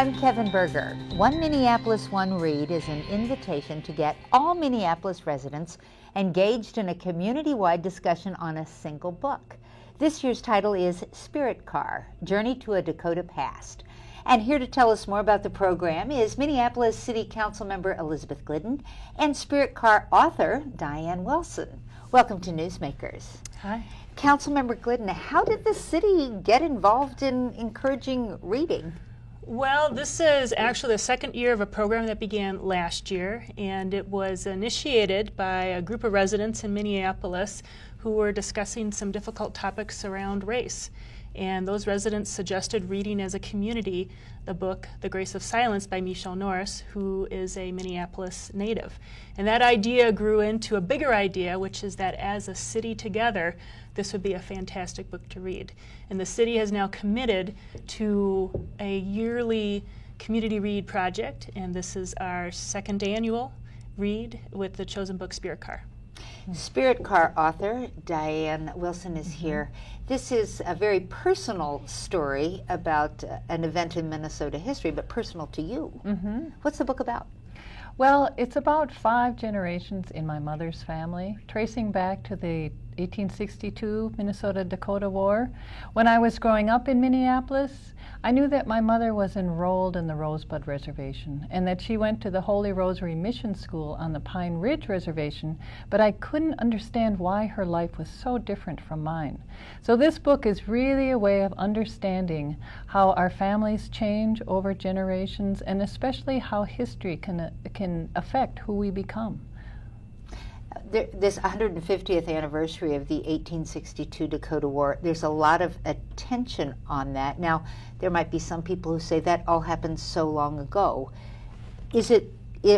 I'm Kevin Berger. One Minneapolis, One Read is an invitation to get all Minneapolis residents engaged in a community-wide discussion on a single book. This year's title is Spirit Car, Journey to a Dakota Past. And here to tell us more about the program is Minneapolis City Council member Elizabeth Glidden and Spirit Car author Diane Wilson. Welcome to Newsmakers. Hi. Councilmember Glidden, how did the city get involved in encouraging reading? Well, this is actually the second year of a program that began last year, and it was initiated by a group of residents in Minneapolis who were discussing some difficult topics around race. And those residents suggested reading as a community the book The Grace of Silence by Michelle Norris, who is a Minneapolis native. And that idea grew into a bigger idea, which is that as a city together, this would be a fantastic book to read. And the city has now committed to a yearly community read project, and this is our second annual read with the chosen book Spirit Car. Spirit Car author Diane Wilson is here. This is a very personal story about an event in Minnesota history, but personal to you. What's the book about? Well, it's about 5 generations in my mother's family, tracing back to the 1862 Minnesota-Dakota War. When I was growing up in Minneapolis, I knew that my mother was enrolled in the Rosebud Reservation and that she went to the Holy Rosary Mission School on the Pine Ridge Reservation, but I couldn't understand why her life was so different from mine. So this book is really a way of understanding how our families change over generations, and especially how history can affect who we become. This 150th anniversary of the 1862 Dakota War, there's a lot of attention on that. Now, there might be some people who say that all happened so long ago.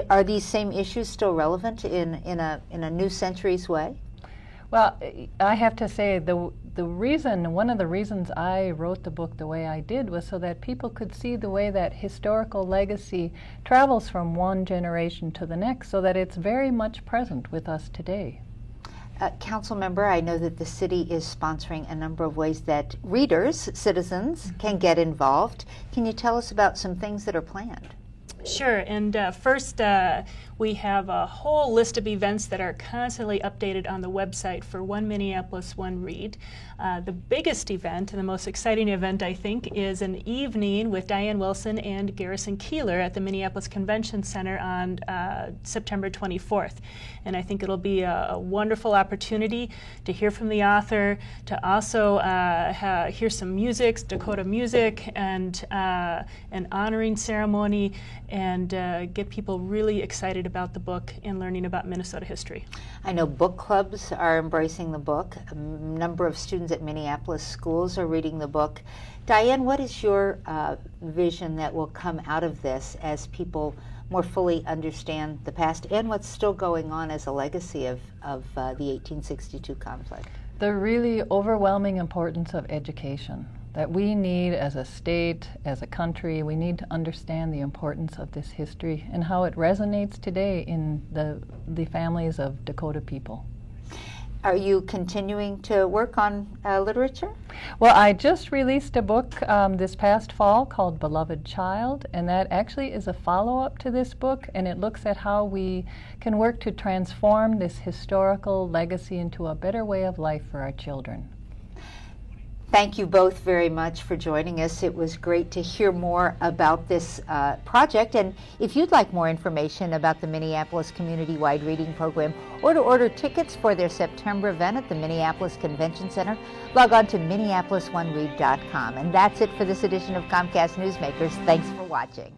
Are these same issues still relevant in a new century's way? Well, I have to say one of the reasons I wrote the book the way I did was so that people could see the way that historical legacy travels from one generation to the next, so that it's very much present with us today. Council member, I know that the city is sponsoring a number of ways that readers, citizens, can get involved. Can you tell us about some things that are planned? Sure, and first we have a whole list of events that are constantly updated on the website for One Minneapolis, One Read. The biggest event and the most exciting event, I think, is an evening with Diane Wilson and Garrison Keillor at the Minneapolis Convention Center on September 24th. And I think it'll be a wonderful opportunity to hear from the author, to also hear some music, Dakota music, and an honoring ceremony, and get people really excited about the book and learning about Minnesota history. I know book clubs are embracing the book. A number of students at Minneapolis schools are reading the book. Diane, what is your vision that will come out of this as people more fully understand the past and what's still going on as a legacy of the 1862 conflict? The really overwhelming importance of education. That we need, as a state, as a country, we need to understand the importance of this history and how it resonates today in the families of Dakota people. Are you continuing to work on literature? Well, I just released a book this past fall called Beloved Child, and that actually is a follow-up to this book, and it looks at how we can work to transform this historical legacy into a better way of life for our children. Thank you both very much for joining us. It was great to hear more about this project. And if you'd like more information about the Minneapolis Community-Wide Reading Program or to order tickets for their September event at the Minneapolis Convention Center, log on to MinneapolisOneRead.com. And that's it for this edition of Comcast Newsmakers. Thanks for watching.